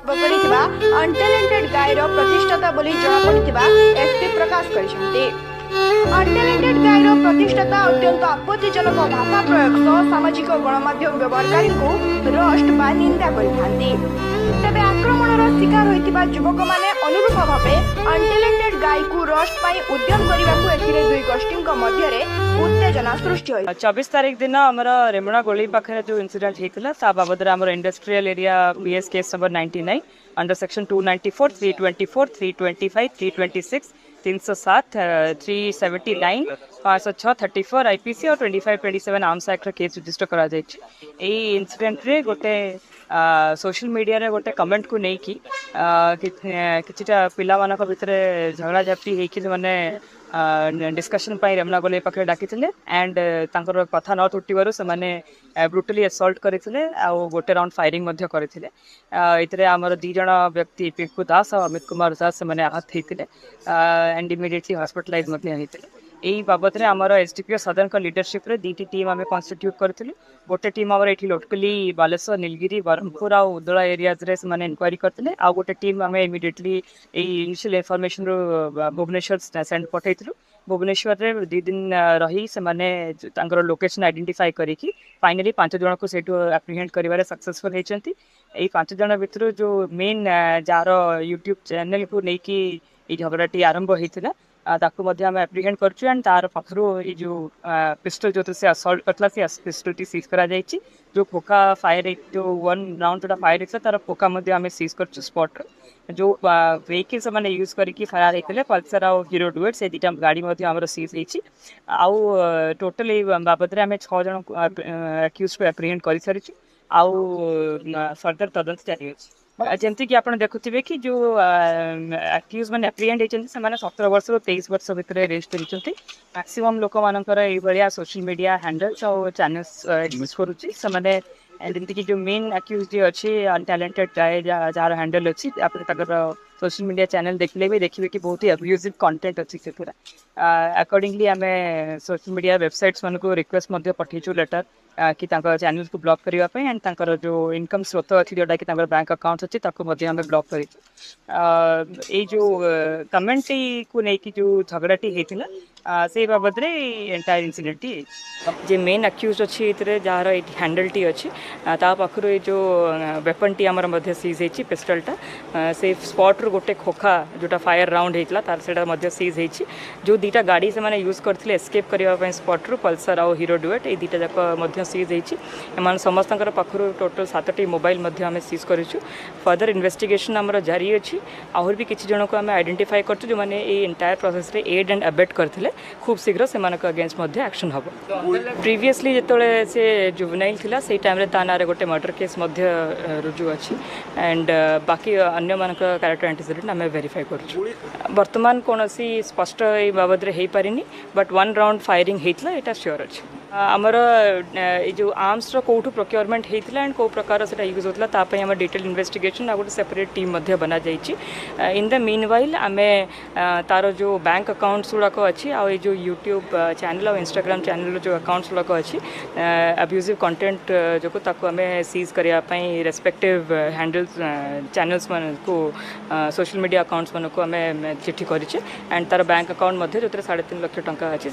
पकड़िथिबा untalented गायर प्रतिष्ठाता बोली जଣା पड़िथिबा SP प्रकाश करिसेंती। Untalented गायर प्रतिष्ठाता अत्यंत आपत्तिजनक भाषा प्रयोग सह सामाजिक गणमाध्यम व्यवहारकारी को रोस्ट बा निंदा करिथांती। तेबे आक्रमणर शिकार होइतिबा युवक माने अनुरूप भावे अनटैलेंटेड गाय को रोस्ट पाई उद्यम करबाकू एथिरे दुई गोष्ठीक मध्यरे उत्तेजना सृष्टि होई। 24 तारीख दिन हमरा रेमुणा गोली पाखे जो इंसिडेंट हेतिला सा बाबद हमर industrial area BS case number 99 under section 294 324 325 326 307 379 506 34 IPC और 2527 आर्म्स एक्ट केस रजिस्टर करा जायछि। एई इंसिडेंट रे गोटे सोशल मीडिया रे गोटे कमेंट को नहीं कि किछिटा पिला मानक भितर झगड़ा झापटी हेकि माने डिस्कशन पाई रेमुणा गोले पाखे डाकी एंड तांकर कथा न तुटिबारु से माने ब्रुटली असल्ट करथिले आ गोटे राउंड फायरिंग मध्य करथिले। इतरे हमर दी जण व्यक्ति पिंकू दास और अमित कुमार दास से माने आहत हेतिले एंड इमिडिएटली हॉस्पिटलाइज मध्य हेतिले। यही बाबद में आमर एसडीपीओ सदन का लीडरशिप रे दीटी टीम आम कन्स्टिट्यूट करूँ। गोटे टीम आम ये लोटकली बालेश्वर नीलगिरी ब्रह्मपुर आ उदला एरियाज रे से इनक्वारी करते आ गोटे टीम आम immediately initial information Bhubaneswar send पठेलु। भुवनेश्वर रे 2 दिन रही से लोकेशन आइडेंटिफाई करिकी फाइनली 5 जन को सेठू एप्रिहेंड करिवारे सक्सेसफुल हेचंती। एई 5 जन भितर जो मेन जार यूट्यूब चैनल को लेकी झगड़ाटी आरंभ होता ताकू मध्य आम एप्रिहेंड करछु एंड तार पाखरु ये जो पिस्टल जो से असल्ट करथला से पिस्टल टी सीज करा जायछि। जो फोका फायर जो 1 राउंड जोटा फायर हेतला तार फोका मध्य आम सीज करछु स्पॉट जो वेहिकल से माने यूज करके फरार हेतले पल्सर आ हीरो डुएट से दिटा गाड़ी मध्य हमर सीज हेछि। आउ टोटल ए बाबद रे आम 6 जन एक्यूज को एप्रिहेंड करि सारिछु आउ फर्दर तदंत जारी अछि। जमती कि आप देखुवे कि जो एक्यूज मैंने एप्रिहेंड होती से 17 वर्ष 23 वर्ष भितर रेस्ट कर मैक्सीम लोक मानकर ये सोशल मीडिया हैंडल्स और चैनल्स यूज करुँचे जमती कि जो मेन एक्यूज जी अच्छी अनटैलेंटेड गाय जार हैंडल अच्छी सोशल मीडिया चैनल देखले भी देखिए कि बहुत ही अब्यूजिव कंटेंट अच्छी से अकॉर्डिंगली आम सोशल मीडिया वेबसाइट्स मान को रिक्वेस्ट पठेचु लेटर कि चैनल को ब्लॉक करने एंड तांकर जो इनकम स्रोत अच्छी जोटा कि बैंक अकाउंट अच्छी आम ब्लॉक कर जो कमेंट को लेकिन जो झगड़ाटी होता से बाबद एंटायर इनसीडेंट जे मेन एक्यूज अच्छी जार हैंडल टी अच्छी पाखर ये जो वेपन टी आमर सीज होती पिस्टलटा से स्पॉट रू गोटे खोखा जोटा फायर राउंड होता तार से सीज होती जो दीटा गाड़ी से यूज करते एस्केप करने स्पॉट रू पल्सर आउ हीरो डुएट ये दीटा जाक सीज होती समस्त पाखर टोटल 7टी मोबाइल आम सीज करूँ। फर्दर इन्वेस्टिगेशन आमर जारी अच्छी आहर भी किसी जन को आम आइडेंटिफाई कर जो मैंने ये एंटायर प्रोसेस रे एड एंड अबेट करते खूब शीघ्र से अगेंस्ट एक्शन हम। प्रीवियसली जिते से जुवेनाइल थिला से टाइम ता ना गोटे मर्डर केस रुजु अच्छी एंड बाकी अन्य मान कैरेक्टर एंटीसीडेंट आम वेरीफाई कर बर्तमान कौन स्पष्ट ये बाबद हो पारिनी बट 1 राउंड फायरिंग होता यहाँ श्योर अच्छे। आमर जो आर्म्स कौटू प्रोक्योरमेंट होता एंड कौ प्रकार से यूज होता आम डिटेल इन्वेस्टिगेशन आ गोटे सेपरेट टीम बना जाइए। इन द मीन वाइल आम तार जो बैंक अकाउंट्स गुड़ाक अच्छी आ जो यूट्यूब चैनल और इंस्टाग्राम चैनल जो अकाउंट्स गुड़ाक अच्छी अब्यूजिव कंटेंट जो आम सीज करने रेस्पेक्टिव हैंडल्स चैनल्स को सोशल मीडिया अकाउंट्स मानक आम चिठी करें एंड तार बैंक अकाउंट जो 3.5 लाख टंका अच्छी